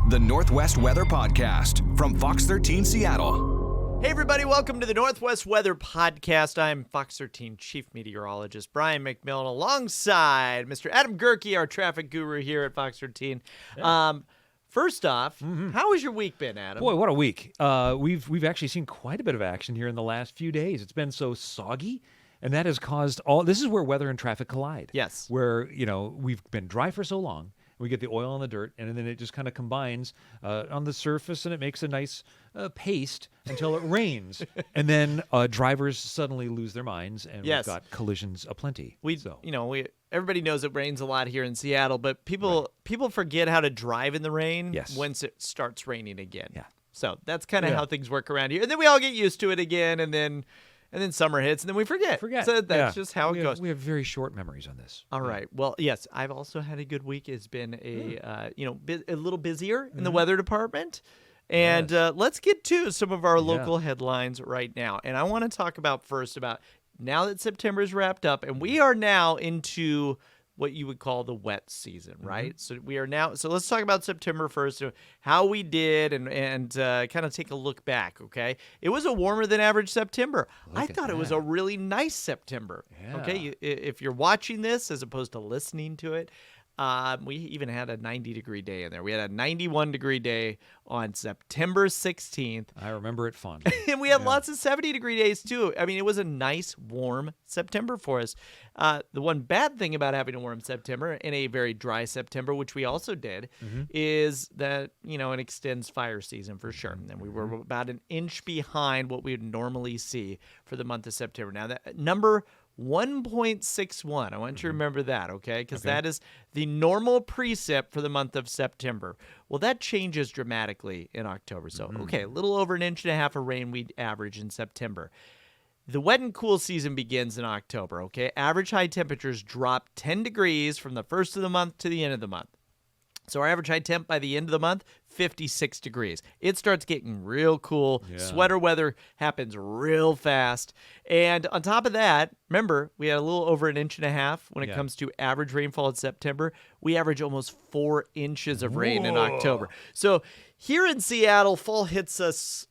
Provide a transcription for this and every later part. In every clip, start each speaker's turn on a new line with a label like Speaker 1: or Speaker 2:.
Speaker 1: The Northwest Weather Podcast from Fox 13 Seattle.
Speaker 2: Hey everybody, welcome to the Northwest Weather Podcast. I'm Fox 13 Chief Meteorologist Brian McMillan alongside Mr. Adam Gerke, our traffic guru here at Fox 13. Yeah. First off, how has your week been, Adam?
Speaker 3: Boy, what a week. We've actually seen quite a bit of action here in the last few days. It's been so soggy, and that has caused this is where weather and traffic collide.
Speaker 2: Yes.
Speaker 3: Where, we've been dry for so long. We get the oil on the dirt, and then it just kind of combines on the surface, and it makes a nice paste until it rains. And then drivers suddenly lose their minds, and we've got collisions aplenty.
Speaker 2: Everybody knows it rains a lot here in Seattle, but people forget how to drive in the rain once it starts raining again.
Speaker 3: Yeah.
Speaker 2: So that's kind of how things work around here. And then we all get used to it again, and then summer hits, and then we forget. So that's just how it goes.
Speaker 3: We have very short memories on this.
Speaker 2: All right. Well, yes, I've also had a good week. It's been a little busier in the weather department. And let's get to some of our local headlines right now. And I want to talk about now that September is wrapped up, and we are now into what you would call the wet season, right? So we are now. So let's talk about September 1st, how we did, and kind of take a look back. Okay, it was a warmer than average September. I thought it was a really nice September.
Speaker 3: Yeah.
Speaker 2: Okay, if you're watching this as opposed to listening to it. We even had a 90-degree day in there. We had a 91-degree day on September 16th.
Speaker 3: I remember it fondly.
Speaker 2: And we had lots of 70-degree days, too. I mean, it was a nice, warm September for us. The one bad thing about having a warm September and a very dry September, which we also did, is that, it extends fire season for sure. And we were about an inch behind what we would normally see for the month of September. Now, that number 1.61. I want you to remember that, okay? Because that is the normal precip for the month of September. Well, that changes dramatically in October. So, a little over an inch and a half of rain we average in September. The wet and cool season begins in October, okay? Average high temperatures drop 10 degrees from the first of the month to the end of the month. So our average high temp by the end of the month, 56 degrees. It starts getting real cool. Yeah. Sweater weather happens real fast. And on top of that, remember, we had a little over an inch and a half when it comes to average rainfall in September. We average almost 4 inches of rain in October. So here in Seattle, fall hits us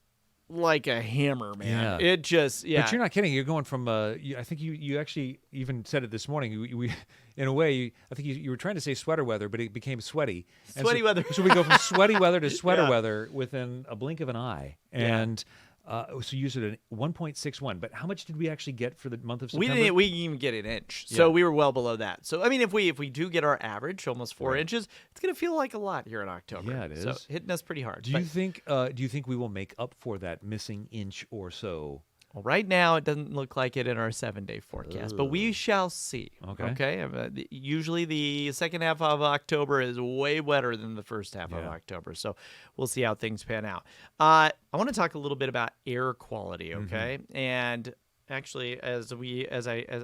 Speaker 2: like a hammer, man. It just,
Speaker 3: But you're not kidding. You're going from, I think you actually even said it this morning. We in a way, I think you were trying to say sweater weather, but it became sweaty.
Speaker 2: Sweaty weather.
Speaker 3: So we go from sweaty weather to sweater weather within a blink of an eye. And so you used it at 1.61. But how much did we actually get for the month of September?
Speaker 2: We didn't even get an inch. So we were well below that. So, I mean, if we do get our average, almost 4 inches, it's going to feel like a lot here in October.
Speaker 3: Yeah, it is.
Speaker 2: So hitting us pretty hard.
Speaker 3: Do you think we will make up for that missing inch or so?
Speaker 2: Well, right now, it doesn't look like it in our 7-day forecast, but we shall see. Okay. Usually the second half of October is way wetter than the first half of October, so we'll see how things pan out. I want to talk a little bit about air quality, okay? And actually, I'm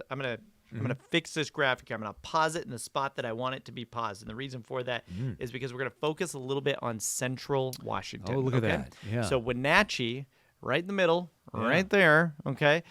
Speaker 2: gonna fix this graphic. I'm gonna pause it in the spot that I want it to be paused, and the reason for that is because we're gonna focus a little bit on Central Washington.
Speaker 3: Oh, look at that! Yeah.
Speaker 2: So Wenatchee, right in the middle, right there, okay,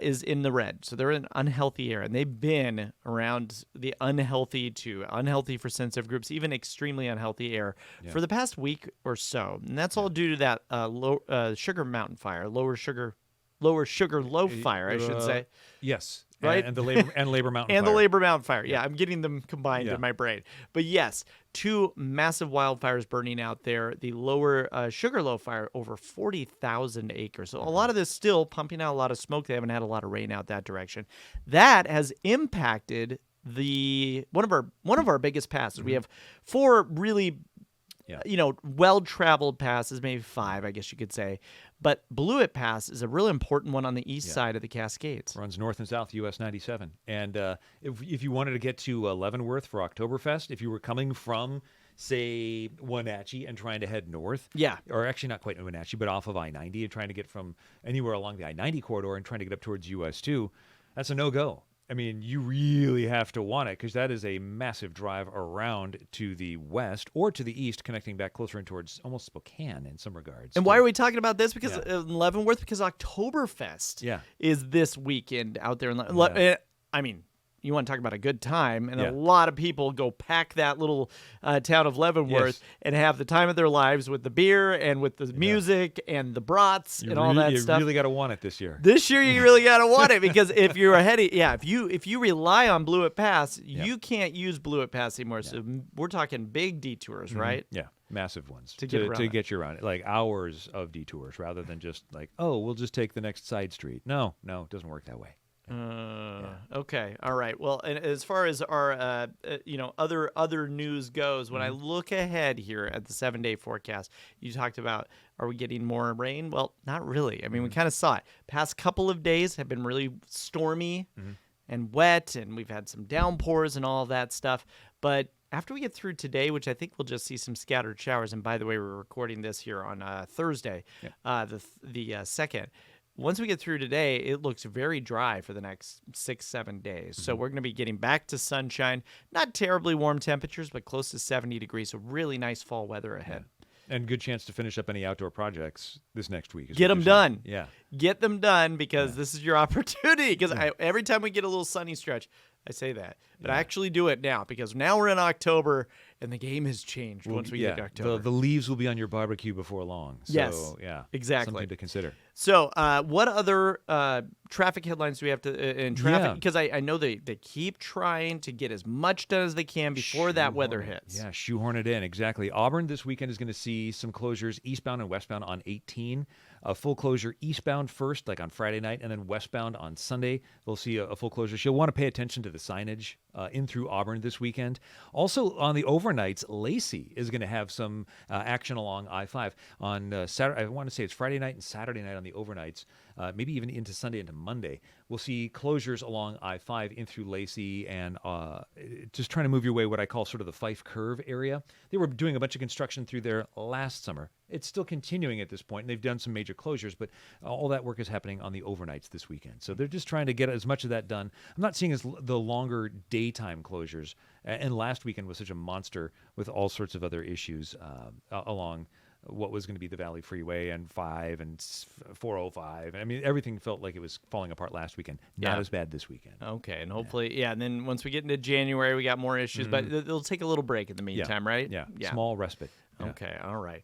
Speaker 2: is in the red. So they're in unhealthy air, and they've been around the unhealthy to unhealthy for sensitive groups, even extremely unhealthy air for the past week or so. And that's all due to that Sugar Mountain fire, lower sugar low fire, I should say.
Speaker 3: Yes.
Speaker 2: Right?
Speaker 3: And the Labor Mountain fire.
Speaker 2: And the Labor Mountain fire. Yeah, I'm getting them combined in my brain. But yes, 2 massive wildfires burning out there. The lower Sugarloaf fire, over 40,000 acres. So a lot of this still pumping out a lot of smoke. They haven't had a lot of rain out that direction. That has impacted one of our biggest passes. We have 4 really well-traveled passes, maybe 5, I guess you could say. But Blewett Pass is a really important one on the east side of the Cascades.
Speaker 3: Runs north and south, US 97. And if you wanted to get to Leavenworth for Oktoberfest, if you were coming from, say, Wenatchee and trying to head north, or actually not quite Wenatchee, but off of I-90 and trying to get from anywhere along the I-90 corridor and trying to get up towards US 2, that's a no-go. I mean, you really have to want it because that is a massive drive around to the west or to the east, connecting back closer in towards almost Spokane in some regards.
Speaker 2: And why are we talking about this? Because Leavenworth, because Oktoberfest is this weekend out there. I mean, you want to talk about a good time, and a lot of people go pack that little town of Leavenworth and have the time of their lives with the beer and with the music and the brats and all that stuff.
Speaker 3: You really got to want it this year.
Speaker 2: This year you really got to want it, because if you're if you rely on Blewett Pass, you can't use Blewett Pass anymore. So we're talking big detours, right?
Speaker 3: Yeah. Massive ones
Speaker 2: to get
Speaker 3: you around it, like hours of detours rather than just like, oh, we'll just take the next side street. No, it doesn't work that way.
Speaker 2: Okay, all right. Well, and as far as our other news goes, when I look ahead here at the 7-day forecast, you talked about, are we getting more rain? Well, not really. I mean, we kind of saw it. Past couple of days have been really stormy and wet, and we've had some downpours and all that stuff. But after we get through today, which I think we'll just see some scattered showers, and by the way, we're recording this here on Thursday, the 2nd. Once we get through today, it looks very dry for the next 6-7 days. So we're going to be getting back to sunshine, not terribly warm temperatures, but close to 70 degrees. So really nice fall weather ahead.
Speaker 3: And good chance to finish up any outdoor projects this next week.
Speaker 2: Get them done.
Speaker 3: Yeah.
Speaker 2: Get them done, because this is your opportunity. Because every time we get a little sunny stretch, I say that. But I actually do it now, because now we're in October and the game has changed once we get to October.
Speaker 3: The leaves will be on your barbecue before long. So,
Speaker 2: yes, exactly.
Speaker 3: Something to consider.
Speaker 2: So what other traffic headlines do we have to in traffic? Because I know they keep trying to get as much done as they can before that weather hits.
Speaker 3: Yeah, shoehorn it in. Exactly. Auburn this weekend is going to see some closures eastbound and westbound on 18. A full closure eastbound first, like on Friday night, and then westbound on Sunday. They'll see a full closure. So you'll want to pay attention to the signage in through Auburn this weekend. Also, on the overnights, Lacey is going to have some action along I-5. On Saturday, I want to say it's Friday night and Saturday night on the overnights, maybe even into Sunday into Monday. We'll see closures along I-5 in through Lacey, and just trying to move your way what I call sort of the Fife Curve area. They were doing a bunch of construction through there last summer. It's still continuing at this point, and they've done some major closures, but all that work is happening on the overnights this weekend. So they're just trying to get as much of that done. I'm not seeing the longer daytime closures, and last weekend was such a monster with all sorts of other issues along what was going to be the Valley Freeway and 5 and 405. I mean, everything felt like it was falling apart last weekend. Not as bad this weekend.
Speaker 2: Okay, and hopefully, and then once we get into January, we got more issues, but they'll take a little break in the meantime, right?
Speaker 3: Yeah, small respite. Yeah.
Speaker 2: Okay, all right.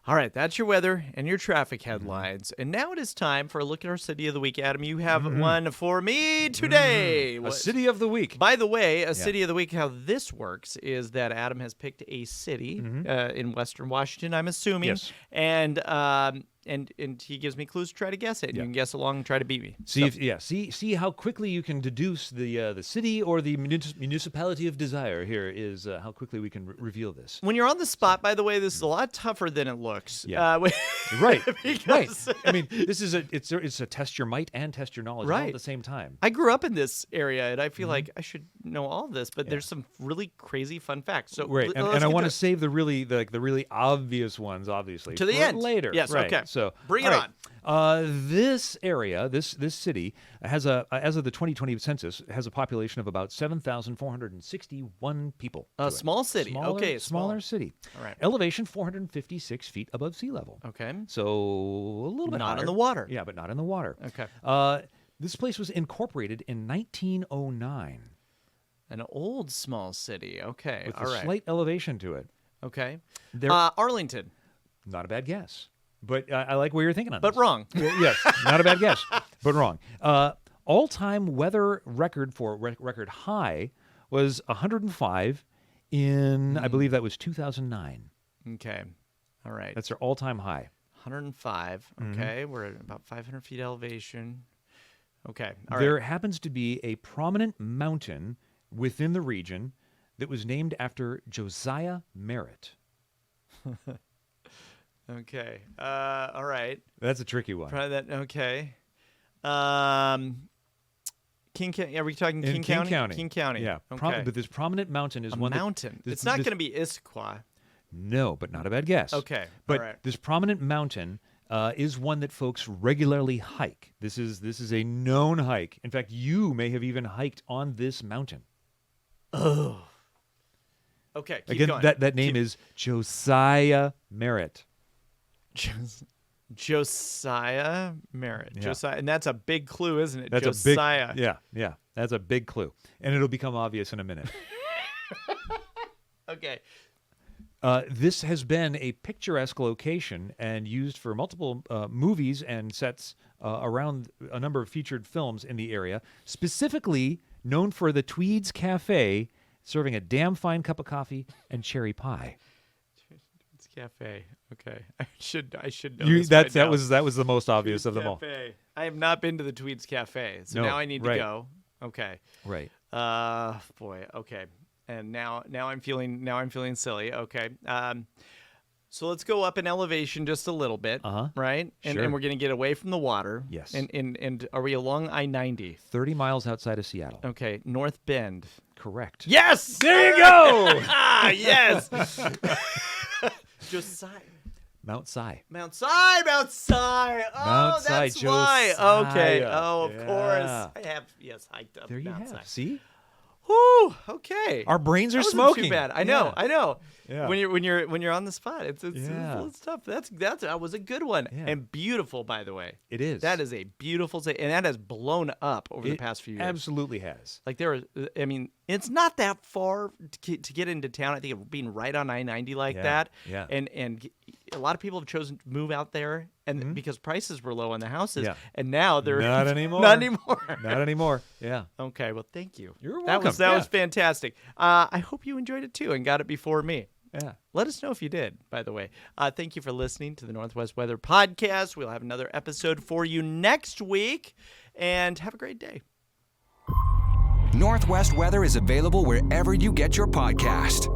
Speaker 2: All right, that's your weather and your traffic headlines. And now it is time for a look at our City of the Week. Adam, you have one for me today.
Speaker 3: A City of the Week.
Speaker 2: By the way, a City of the Week, how this works is that Adam has picked a city in Western Washington, I'm assuming.
Speaker 3: Yes.
Speaker 2: And he gives me clues to try to guess it. And you can guess along and try to beat me.
Speaker 3: See how quickly you can deduce the city or the municipality of desire. Here is how quickly we can reveal this.
Speaker 2: When you're on the spot, by the way, this is a lot tougher than it looks.
Speaker 3: Yeah.
Speaker 2: Right.
Speaker 3: I mean, this is it's a test your might and test your knowledge all at the same time.
Speaker 2: I grew up in this area, and I feel like I should know all of this, but there's some really crazy fun facts. So
Speaker 3: and I want to save the really obvious ones, obviously,
Speaker 2: to the end
Speaker 3: later.
Speaker 2: Yes.
Speaker 3: Right.
Speaker 2: Okay.
Speaker 3: So
Speaker 2: bring it on.
Speaker 3: This area, this city, has as of the 2020 census, has a population of about 7,461 people.
Speaker 2: A small city.
Speaker 3: Smaller city.
Speaker 2: All right.
Speaker 3: Elevation 456 feet above sea level.
Speaker 2: Okay.
Speaker 3: So a little bit
Speaker 2: not
Speaker 3: higher.
Speaker 2: in the water.
Speaker 3: Yeah, but not in the water.
Speaker 2: Okay.
Speaker 3: This place was incorporated in 1909.
Speaker 2: An old small city. Okay.
Speaker 3: With
Speaker 2: all right.
Speaker 3: slight elevation to it.
Speaker 2: Okay. Arlington.
Speaker 3: Not a bad guess. But I like where you're thinking on this.
Speaker 2: But wrong.
Speaker 3: Yes, not a bad guess, but wrong. All-time weather record for record high was 105 in, I believe that was 2009.
Speaker 2: Okay. All right.
Speaker 3: That's their all-time high.
Speaker 2: 105. Okay. We're at about 500 feet elevation. Okay. All
Speaker 3: there
Speaker 2: right.
Speaker 3: happens to be a prominent mountain within the region that was named after Josiah Merritt.
Speaker 2: Okay. All right.
Speaker 3: That's a tricky one.
Speaker 2: Try that. Okay. King County. Are we talking King County? King County.
Speaker 3: Yeah.
Speaker 2: Okay.
Speaker 3: But this prominent mountain is
Speaker 2: a
Speaker 3: one
Speaker 2: mountain. It's not going to be Issaquah.
Speaker 3: No, but not a bad guess.
Speaker 2: Okay.
Speaker 3: But
Speaker 2: all right.
Speaker 3: this prominent mountain is one that folks regularly hike. This is a known hike. In fact, you may have even hiked on this mountain.
Speaker 2: Oh. Okay. Keep
Speaker 3: Again,
Speaker 2: going.
Speaker 3: that name is Josiah Merritt.
Speaker 2: Josiah Merritt.
Speaker 3: Yeah.
Speaker 2: Josiah, and that's a big clue, isn't it?
Speaker 3: That's
Speaker 2: Josiah.
Speaker 3: a big, yeah. That's a big clue. And it'll become obvious in a minute.
Speaker 2: Okay.
Speaker 3: This has been a picturesque location and used for multiple movies and sets around a number of featured films in the area, specifically known for the Tweeds Cafe, serving a damn fine cup of coffee and cherry pie.
Speaker 2: Tweeds Cafe. Okay. I should know this
Speaker 3: that
Speaker 2: now.
Speaker 3: was the most obvious
Speaker 2: Tweeds
Speaker 3: of them
Speaker 2: Cafe. All. I have not been to the Tweeds Cafe, so
Speaker 3: No,
Speaker 2: now I need to
Speaker 3: right.
Speaker 2: go. Okay.
Speaker 3: Right.
Speaker 2: Boy. Okay. And now I'm feeling silly. Okay. So let's go up in elevation just a little bit, right? And,
Speaker 3: Sure.
Speaker 2: and we're going to get away from the water.
Speaker 3: Yes.
Speaker 2: And are we along I-90?
Speaker 3: 30 miles outside of Seattle.
Speaker 2: Okay. North Bend.
Speaker 3: Correct.
Speaker 2: Yes.
Speaker 3: There you go.
Speaker 2: Yes. Josiah.
Speaker 3: Mount Si.
Speaker 2: Mount Si. Oh,
Speaker 3: Mount Si,
Speaker 2: that's why.
Speaker 3: Josiah.
Speaker 2: Okay. Oh, of
Speaker 3: Yeah.
Speaker 2: course. I have hiked up
Speaker 3: There you
Speaker 2: Mount
Speaker 3: have.
Speaker 2: Si.
Speaker 3: See?
Speaker 2: Whew, okay.
Speaker 3: Our brains are
Speaker 2: That wasn't
Speaker 3: smoking.
Speaker 2: Too bad. I know.
Speaker 3: Yeah.
Speaker 2: When you're on the spot, it's tough. That was a good one and beautiful, by the way.
Speaker 3: It is.
Speaker 2: That is a beautiful city, and that has blown up over the past few years.
Speaker 3: Absolutely has.
Speaker 2: Like it's not that far to get into town. I think of being right on I-90 like that.
Speaker 3: Yeah.
Speaker 2: And a lot of people have chosen to move out there, and because prices were low on the houses,
Speaker 3: Yeah.
Speaker 2: and now they're
Speaker 3: Not anymore.
Speaker 2: Not anymore.
Speaker 3: Not anymore. Yeah.
Speaker 2: Okay, well, thank you.
Speaker 3: You're
Speaker 2: That
Speaker 3: welcome.
Speaker 2: was fantastic. I hope you enjoyed it too and got it before me.
Speaker 3: Yeah.
Speaker 2: Let us know if you did, by the way. Thank you for listening to the Northwest Weather Podcast. We'll have another episode for you next week, and have a great day.
Speaker 1: Northwest Weather is available wherever you get your podcast.